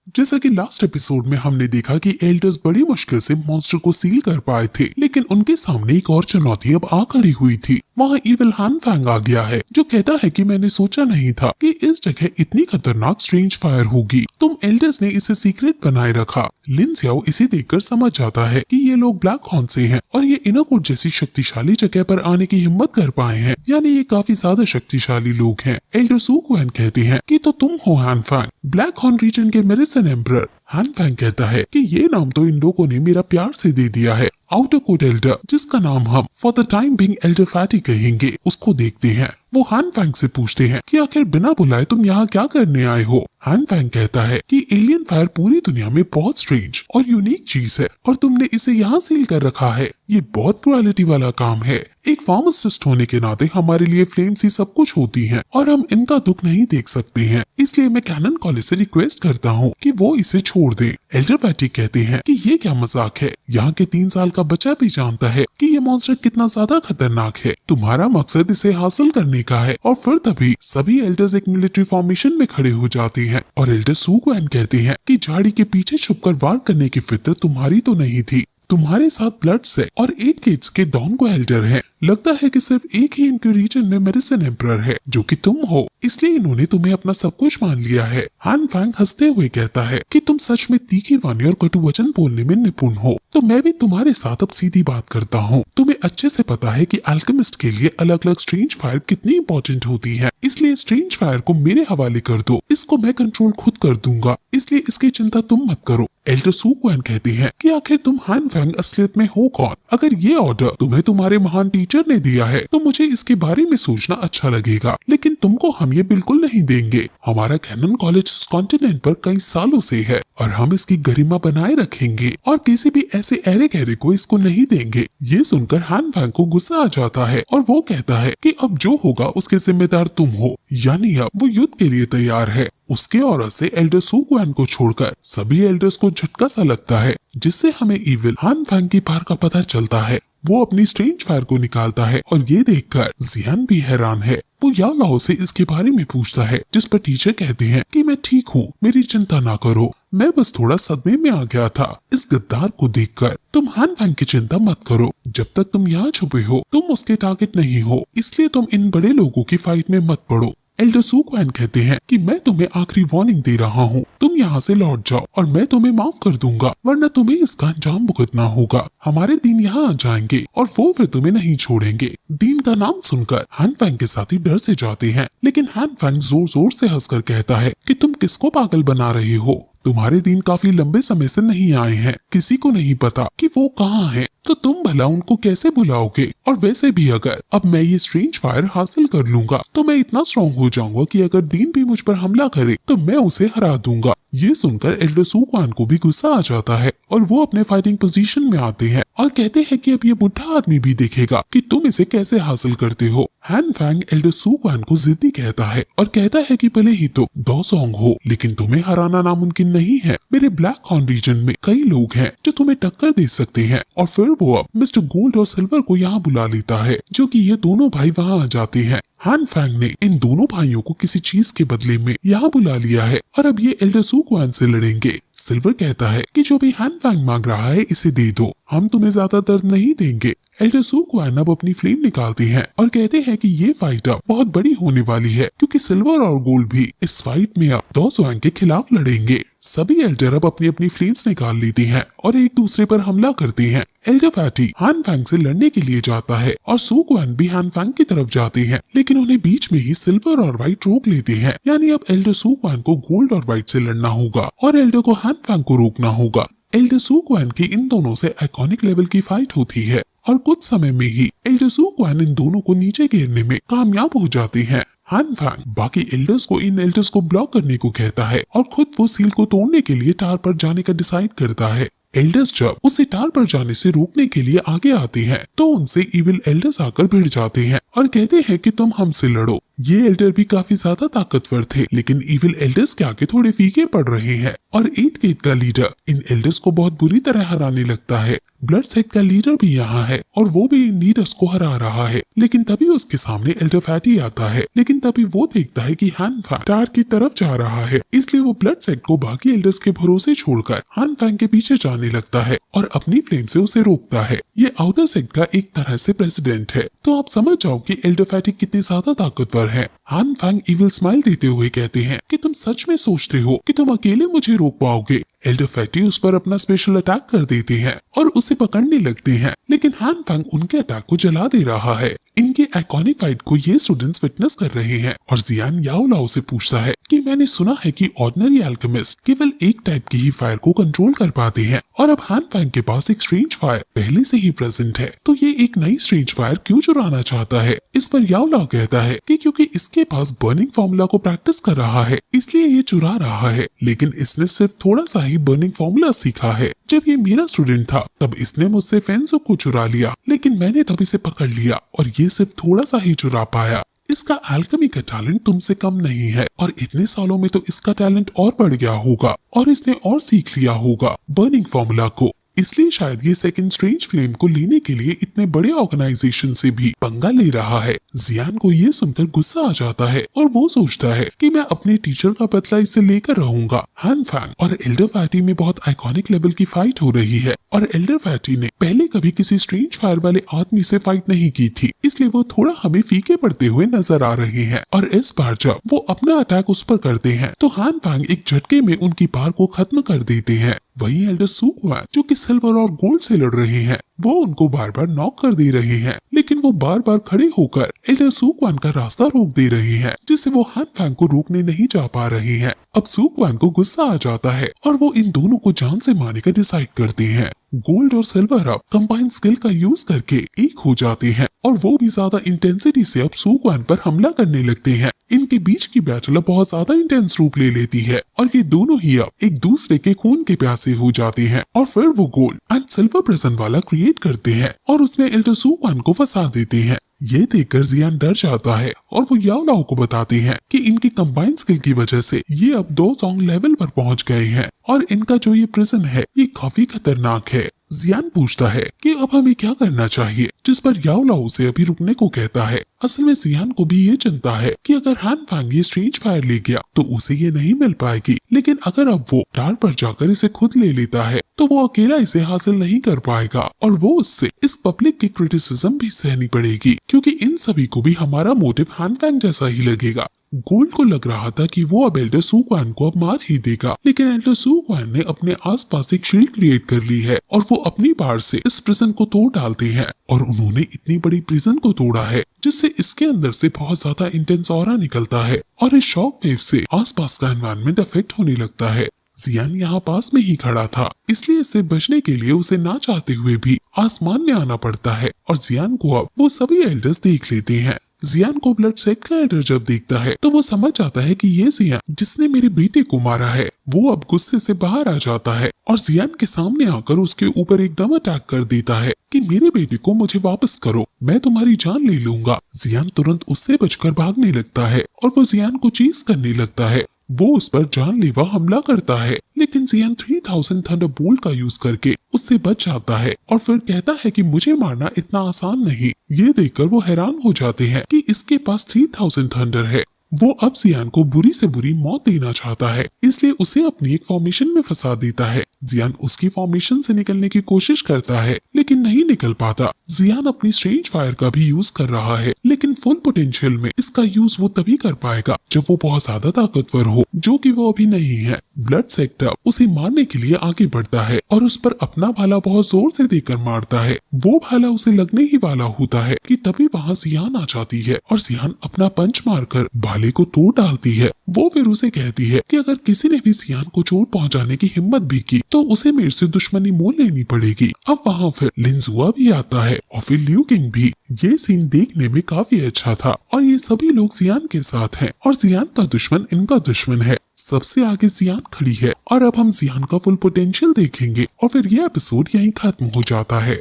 जैसा कि last episode में हमने देखा कि एल्डर्स बड़ी मुश्किल से मॉन्स्टर को सील कर पाए थे, लेकिन उनके सामने एक और चुनौती अब आ खड़ी हुई थी। वहाँ इविल हान फैंग आ गया है, जो कहता है कि मैंने सोचा नहीं था कि इस जगह इतनी खतरनाक स्ट्रेंज फायर होगी। तुम एल्डर्स ने इसे सीक्रेट बनाए रखा। लिन सियाओ इसे देखकर समझ जाता है कि ये लोग ब्लैक हॉर्न से हैं और ये इनरकोट जैसी शक्तिशाली जगह पर आने की हिम्मत कर पाए हैं, यानी ये काफी ज्यादा शक्तिशाली लोग हैं। एल्डर सू क्वेन कहते हैं कि तो तुम हो हान फैंग, ब्लैक हॉर्न रीजन के मेडिसिन एम्परर। हान फैंग कहता है कि ये नाम तो इन लोगों ने मेरा प्यार से दे दिया है। आउटर कोट एल्डर, जिसका नाम हम for the time being Elder fatty कहेंगे, उसको देखते हैं। वो हान फैंग से पूछते हैं कि आखिर बिना बुलाए तुम यहाँ क्या करने आए हो। हान फैंग कहता है कि एलियन फायर पूरी दुनिया में बहुत स्ट्रेंज और यूनिक चीज है और तुमने इसे यहाँ सील कर रखा है। ये बहुत प्रोबेबिलिटी वाला काम है। एक फार्मासिस्ट होने के नाते हमारे लिए फ्लेम्स ही सब कुछ होती हैं और हम इनका दुख नहीं देख सकते हैं, इसलिए मैं कैनन कॉलेज से रिक्वेस्ट करता हूँ कि वो इसे छोड़ दे। एल्डर फैटी कहते हैं कि ये क्या मजाक है, यहाँ के 3 साल का बच्चा भी जानता है कि ये मॉन्स्टर कितना ज्यादा खतरनाक है। तुम्हारा मकसद इसे हासिल करने का है। और फिर तभी सभी एल्डर्स एक मिलिट्री फॉर्मेशन में खड़े हो जाते हैं और एल्डर सू क्वेन कहते हैं कि झाड़ी के पीछे छुपकर वार करने की फिक्र तुम्हारी तो नहीं थी। तुम्हारे साथ ब्लड से और 8 गेट्स के डॉन को एल्डर है। लगता है कि सिर्फ एक ही इनके रीजन में मेडिसिन एम्परर है, जो कि तुम हो, इसलिए इन्होंने तुम्हें अपना सब कुछ मान लिया है। हान फैंग हंसते हुए कहता है कि तुम सच में तीखी वाणी और कटु वचन बोलने में निपुण हो, तो मैं भी तुम्हारे साथ अब सीधी बात करता हूँ। तुम्हें अच्छे से पता है कि अल्केमिस्ट के लिए अलग अलग स्ट्रेंज फायर कितनी इंपॉर्टेंट होती है, इसलिए स्ट्रेंज फायर को मेरे हवाले कर दो। इसको मैं कंट्रोल खुद कर दूंगा, इसलिए इसकी चिंता तुम मत करो। एल्डर सू क्वेन कहते हैं कि आखिर तुम हान फैंग असलियत में हो कौन? अगर ये ऑर्डर तुम्हें तुम्हारे महान टीचर ने दिया है तो मुझे इसके बारे में सोचना अच्छा लगेगा, लेकिन तुमको हम ये बिल्कुल नहीं देंगे। हमारा कैनन कॉलेज इस कॉन्टिनेंट पर कई सालों से है और हम इसकी गरिमा बनाए रखेंगे और किसी भी ऐसे ऐरे गहरे को इसको नहीं देंगे। ये सुनकर हान फैंग को गुस्सा आ जाता है और वो कहता है कि अब जो होगा उसके जिम्मेदार तुम हो, यानी अब वो युद्ध के लिए तैयार है। उसके ऑरा से एल्डर सू क्वेन को छोड़कर सभी एल्डर्स को झटका सा लगता है, जिससे हमें इविल हान फैंग की पार का पता चलता है। वो अपनी स्ट्रेंज फायर को निकालता है और ये देखकर जियान भी हैरान है। वो याओ लाओ से इसके बारे में पूछता है, जिस पर टीचर कहते हैं कि मैं ठीक हूँ, मेरी चिंता ना करो, मैं बस थोड़ा सदमे में आ गया था इस गद्दार को देखकर। तुम हान फैंग की चिंता मत करो, जब तक तुम यहाँ छुपे हो तुम उसके टारगेट नहीं हो, इसलिए तुम इन बड़े लोगों की फाइट में मत पड़ो। एल्डर सू क्वेन कहते हैं कि मैं तुम्हें आखिरी वार्निंग दे रहा हूँ, तुम यहाँ से लौट जाओ और मैं तुम्हें माफ कर दूंगा, वरना तुम्हें इसका अंजाम भुगतना होगा। हमारे दीन यहाँ आ जाएंगे और वो फिर तुम्हें नहीं छोड़ेंगे। दीन का नाम सुनकर हान फैंग के साथी डर से जाते हैं, लेकिन हान फैंग जोर जोर से हंसकर कहता है कि तुम किसको पागल बना रहे हो? तुम्हारे दिन काफी लंबे समय से नहीं आए हैं, किसी को नहीं पता कि वो कहाँ हैं, तो तुम भला उनको कैसे बुलाओगे? और वैसे भी अगर अब मैं ये स्ट्रेंज फायर हासिल कर लूंगा तो मैं इतना स्ट्रॉन्ग हो जाऊंगा कि अगर दीन भी मुझ पर हमला करे तो मैं उसे हरा दूंगा। ये सुनकर एल्डर सू क्वेन को भी गुस्सा आ जाता है और वो अपने फाइटिंग पोजीशन में आते हैं और कहते हैं कि अब ये बुढ़ा आदमी भी देखेगा कि तुम इसे कैसे हासिल करते हो। हान फैंग एल्डर सू क्वेन को जिद्दी कहता है और कहता है कि भले ही तुम दो सॉन्ग हो, लेकिन तुम्हें हराना नामुमकिन नहीं है। मेरे ब्लैक हॉर्न रीजन में कई लोग हैं जो तुम्हें टक्कर दे सकते हैं। और फिर वो अब मिस्टर गोल्ड और सिल्वर को यहाँ बुला लेता है, जो कि ये दोनों भाई वहाँ आ जाते हैं। हान फैंग ने इन दोनों भाइयों को किसी चीज के बदले में यहाँ बुला लिया है और अब ये एल्डर सू क्वेन से लड़ेंगे। सिल्वर कहता है कि जो भी हान फैंग मांग रहा है इसे दे दो, हम तुम्हें ज्यादा दर्द नहीं देंगे। एल्डर सू क्वेन अब अपनी फ्लेम निकालते हैं और कहते हैं कि ये फाइट अब बहुत बड़ी होने वाली है, क्योंकि सिल्वर और गोल्ड भी इस फाइट में अब दो स्वांग के खिलाफ लड़ेंगे। सभी एल्डर अब अपनी अपनी फ्लेम्स निकाल लेते हैं और एक दूसरे पर हमला करते हैं। एल्डर फैटी हान फैंग से लड़ने के लिए जाता है और सू क्वेन भी हान फैंग की तरफ जाते हैं, लेकिन उन्हें बीच में ही सिल्वर और व्हाइट रोक लेते हैं। यानी अब एल्डर सू क्वेन को गोल्ड और व्हाइट से लड़ना होगा और एल्डर को हान फैंग को रोकना होगा। एल्डर सू क्वेन की इन दोनों से आइकॉनिक लेवल की फाइट होती है और कुछ समय में ही एल्डर सू क्वेन इन दोनों को नीचे गिरने में कामयाब हो जाते हैं। हान फैंग बाकी एल्डर्स को इन एल्डर्स को ब्लॉक करने को कहता है और खुद वो सील को तोड़ने के लिए टार पर जाने का डिसाइड करता है। एल्डर्स जब उसे टार पर जाने से रोकने के लिए आगे आते हैं तो उनसे इविल एल्डर्स आकर भिड़ जाते हैं और कहते हैं कि तुम हमसे लड़ो। ये एल्डर भी काफी ज्यादा ताकतवर थे, लेकिन इविल एल्डर्स के आगे थोड़े फीके पड़ रहे हैं। और 8 गेट का लीडर इन एल्डर्स को बहुत बुरी तरह हराने लगता है। ब्लड सेक्ट का लीडर भी यहाँ है और वो भी इन लीडर्स को हरा रहा है, लेकिन तभी उसके सामने एल्डर फैटी आता है। लेकिन तभी वो देखता है कि हान फैंग टार की तरफ जा रहा है, इसलिए वो ब्लड सेक्ट को बाकी एल्डर्स के भरोसे छोड़कर हान फैंग के पीछे जाने लगता है और अपनी फ्लेम से उसे रोकता है। ये आउटर सेक्ट का एक तरह से प्रेसिडेंट है, तो आप समझ जाओ कि एल्डर फैटी कितने ज्यादा ताकतवर है। हान फैंग इविल स्माइल देते हुए कहते हैं कि तुम सच में सोचते हो कि तुम अकेले मुझे रोक पाओगे। एल्डर फैटी उस पर अपना स्पेशल अटैक कर देते हैं और उसे पकड़ने लगते हैं, लेकिन हान फैंग उनके अटैक को जला दे रहा है। इनके आइकॉनिक फाइट को ये स्टूडेंट्स विटनेस कर रहे हैं और जियान याओ लाओ से पूछता है कि मैंने सुना है कि ऑर्डिनरी अल्केमिस्ट केवल एक टाइप की ही फायर को कंट्रोल कर पाते हैं और अब हान फैंग के पास एक स्ट्रेंज फायर पहले से ही प्रेजेंट है, तो ये एक नई स्ट्रेंज फायर क्यों चुराना चाहता है। इस पर याओ लाओ कहता है कि क्योंकि इसके पास बर्निंग फॉर्मूला को प्रैक्टिस कर रहा है इसलिए ये चुरा रहा है, लेकिन इसने सिर्फ थोड़ा सा ही बर्निंग फॉर्मूला सीखा है। जब ये मेरा स्टूडेंट था तब इसने मुझसे फेंसो को चुरा लिया, लेकिन मैंने तब इसे पकड़ लिया और ये सिर्फ थोड़ा सा ही चुरा पाया। इसका एल्केमी का टैलेंट तुमसे कम नहीं है और इतने सालों में तो इसका टैलेंट और बढ़ गया होगा और इसने और सीख लिया होगा बर्निंग फॉर्मूला को, इसलिए शायद ये सेकंड स्ट्रेंज फ्लेम को लेने के लिए इतने बड़े ऑर्गेनाइजेशन से भी पंगा ले रहा है। जियान को ये सुनकर गुस्सा आ जाता है और वो सोचता है कि मैं अपने टीचर का बदला इससे लेकर रहूंगा। हान फैंग और एल्डर फैटी में बहुत आइकॉनिक लेवल की फाइट हो रही है और एल्डर फैटी ने पहले कभी किसी स्ट्रेंज फायर वाले आदमी से फाइट नहीं की थी, इसलिए वो थोड़ा हमें फीके पड़ते हुए नजर आ रहे हैं। और इस बार जब वो अपना अटैक उस पर करते हैं तो हान फैंग एक झटके में उनकी पार को खत्म कर देते हैं। वहीं एल्डर सू क्वान जो कि सिल्वर और गोल्ड से लड़ रहे हैं वो उनको बार बार नॉक कर दे रहे हैं, लेकिन वो बार बार खड़े होकर एल्डर सू क्वान का रास्ता रोक दे रहे हैं, जिससे वो हान फैंग को रोकने नहीं जा पा रहे हैं। अब सू क्वान को गुस्सा आ जाता है और वो इन दोनों को जान से मारने का डिसाइड करते हैं। गोल्ड और सिल्वर अब कंबाइंड स्किल का यूज करके एक हो जाते हैं और वो भी ज्यादा इंटेंसिटी से अब सू क्वान पर हमला करने लगते हैं। इनके बीच की बैटल अब बहुत ज्यादा इंटेंस रूप ले लेती है और ये दोनों ही अब एक दूसरे के खून के प्यासे हो जाते हैं और फिर वो गोल्ड एंड सिल्वर प्रिजन वाला क्रिएट करते हैं और उसमें एल्डर सू क्वान को फंसा देते हैं। ये देखकर जियान डर जाता है और वो याओ लाओ को बताते हैं कि इनकी कंबाइंड स्किल की वजह से ये अब 2 सॉन्ग लेवल पर पहुंच गए हैं और इनका जो ये प्रिजन है ये काफी खतरनाक है। जियान पूछता है कि अब हमें क्या करना चाहिए, जिस पर याओ लाओ उसे अभी रुकने को कहता है। असल में जियान को भी ये चिंता है कि अगर हान फैंग ये स्ट्रेंज फायर ले गया तो उसे ये नहीं मिल पाएगी, लेकिन अगर अब वो टार पर जाकर इसे खुद ले लेता है तो वो अकेला इसे हासिल नहीं कर पाएगा और वो उससे इस पब्लिक की क्रिटिसिज्म भी सहनी पड़ेगी, क्योंकि इन सभी को भी हमारा मोटिव हान फैंग जैसा ही लगेगा। गोल्ड को लग रहा था कि वो अब एल्डर सू क्वान को अब मार ही देगा, लेकिन एल्डर सू क्वान ने अपने आसपास एक शील्ड क्रिएट कर ली है और वो अपनी पावर से इस प्रिजन को तोड़ डालते हैं और उन्होंने इतनी बड़ी प्रिजन को तोड़ा है जिससे इसके अंदर से बहुत ज्यादा इंटेंस ऑरा निकलता है और इस शॉक वेव से आसपास का एनवायरनमेंट अफेक्ट होने लगता है। जियान यहाँ पास में ही खड़ा था, इसलिए इससे बचने के लिए उसे ना चाहते हुए भी आसमान में आना पड़ता है और जियान को अब वो सभी एल्डर्स देख लेते हैं। जियान को ब्लड सेक्ट का एल्डर जब देखता है तो वो समझ जाता है कि ये जियान जिसने मेरे बेटे को मारा है। वो अब गुस्से से बाहर आ जाता है और जियान के सामने आकर उसके ऊपर एकदम अटैक कर देता है कि मेरे बेटे को मुझे वापस करो, मैं तुम्हारी जान ले लूंगा। जियान तुरंत उससे बचकर भागने लगता है और वो जियान को चीज करने लगता है। वो उस पर जानलेवा हमला करता है, लेकिन जियान 3000 थंडरबोल्ट का यूज करके उससे बच जाता है और फिर कहता है कि मुझे मारना इतना आसान नहीं। ये देखकर वो हैरान हो जाते हैं कि इसके पास 3000 थंडर है। वो अब जियान को बुरी से बुरी मौत देना चाहता है, इसलिए उसे अपनी एक फॉर्मेशन में फंसा देता है। जियान उसकी फॉर्मेशन से निकलने की कोशिश करता है लेकिन नहीं निकल पाता। जियान अपनी स्ट्रेंज फायर का भी यूज कर रहा है, लेकिन फुल पोटेंशियल में इसका यूज वो तभी कर पाएगा जब वो बहुत ज्यादा ताकतवर हो, जो कि वो अभी नहीं है। ब्लड सेक्टर उसे मारने के लिए आगे बढ़ता है और उस पर अपना भाला बहुत जोर से देकर मारता है। वो भाला उसे लगने ही वाला होता है कि तभी वहाँ जियान आ जाती है और जियान अपना पंच मारकर भाले को तोड़ डालती है। वो फिर उसे कहती है कि अगर किसी ने भी जियान को चोट पहुंचाने की हिम्मत भी की तो उसे मेरे से दुश्मनी मोल लेनी पड़ेगी। अब वहाँ फिर लिनजुआ भी आता है और फिर लियू किंग भी। ये सीन देखने में काफी अच्छा था और ये सभी लोग जियान के साथ हैं और जियान का दुश्मन इनका दुश्मन है। सबसे आगे जियान खड़ी है और अब हम जियान का फुल पोटेंशियल देखेंगे और फिर ये एपिसोड यहीं खत्म हो जाता है।